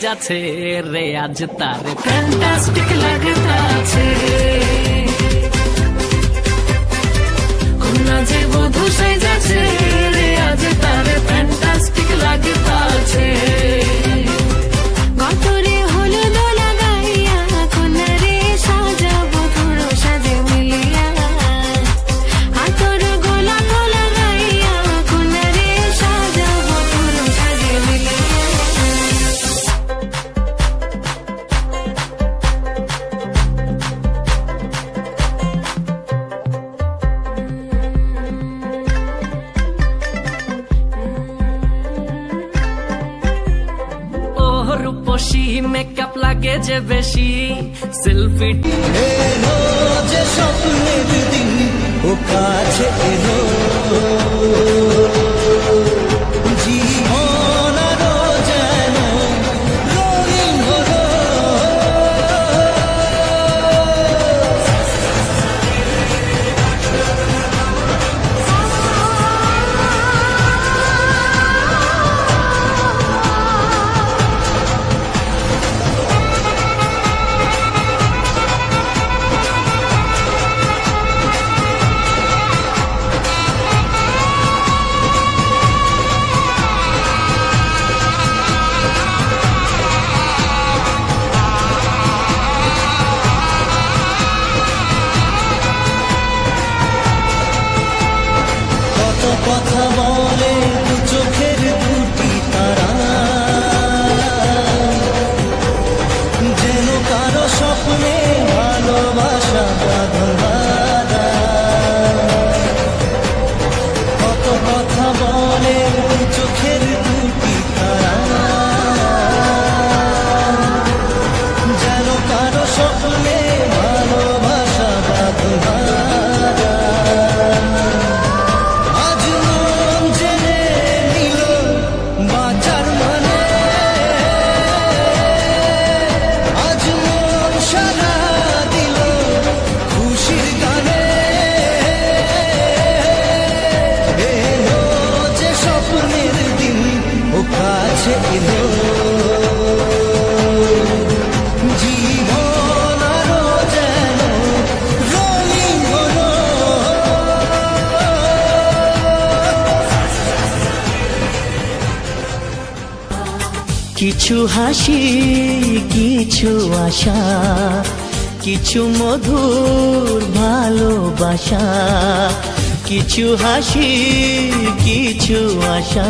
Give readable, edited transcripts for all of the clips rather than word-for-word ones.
যাচ্ছে রে আজ তার ফ্যান্টাস্টিক লাগতাছে কোনা যে বধু সাইজাছে রে আজ তার ফ্যান্টাস্টিক লাগতাছে গতরে হলুদ লাগাইয়া কোনা রে সাজাবো তোর সাজে মিলিয়া হাতর গোলাপ লাগাইয়া কোনা রে সাজাবো তোর সাজে মিলিয়া মেকআপ লাগে যে বেশি সেলফি এলো যে স্বপ্নের দিন ও কাছে এলো জীবন আরো যেন কিছু হাসি কিছু আশা কিছু মধুর ভালোবাসা কিছু হাসি কিছু আশা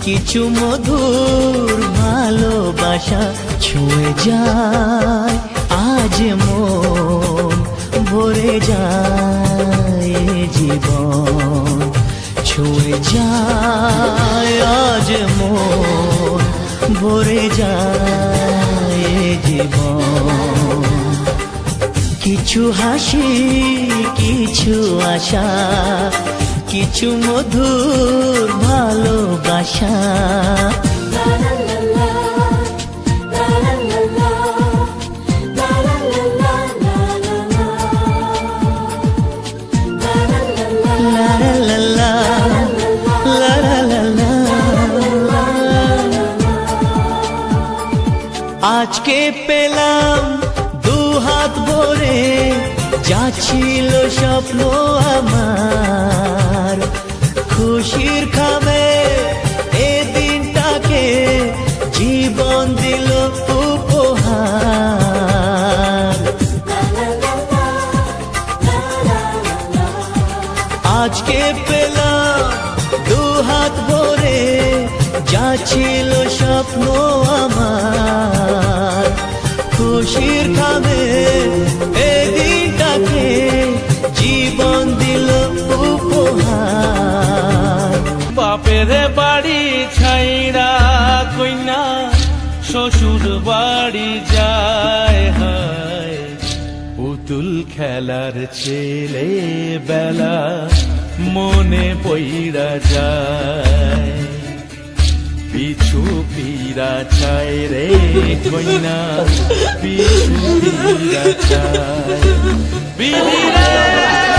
কিছু মধুর ভালোবাসা ছুঁয়ে যায় আজ মন ভরে যায় জীবন ছুঁয়ে যায় আজ মন ভরে যায় জীবন কিছু হাসি কিছু আশা কিছু মধুর ভালোবাসা আজকে পেলাম দু হাত ভরে যা ছিল স্বপ্ন আমার খুশির খাবে এ দিনটাকে জীবন দিল উপহার আজকে পেলাম দু হাত ভরে যা ছিল স্বপ্ন আমার খুশির খাবে এ দিনটাকে জীবন দিল উপহার বাপের বাড়ি ছাইরা কইনা শ্বশুর বাড়ি যায় হায় পুতুল খেলার ছেলে বেলা মনে পইরা যায় পিছু ফিরা চাই রে কইনা পিছু ফিরা চাই বিধি রে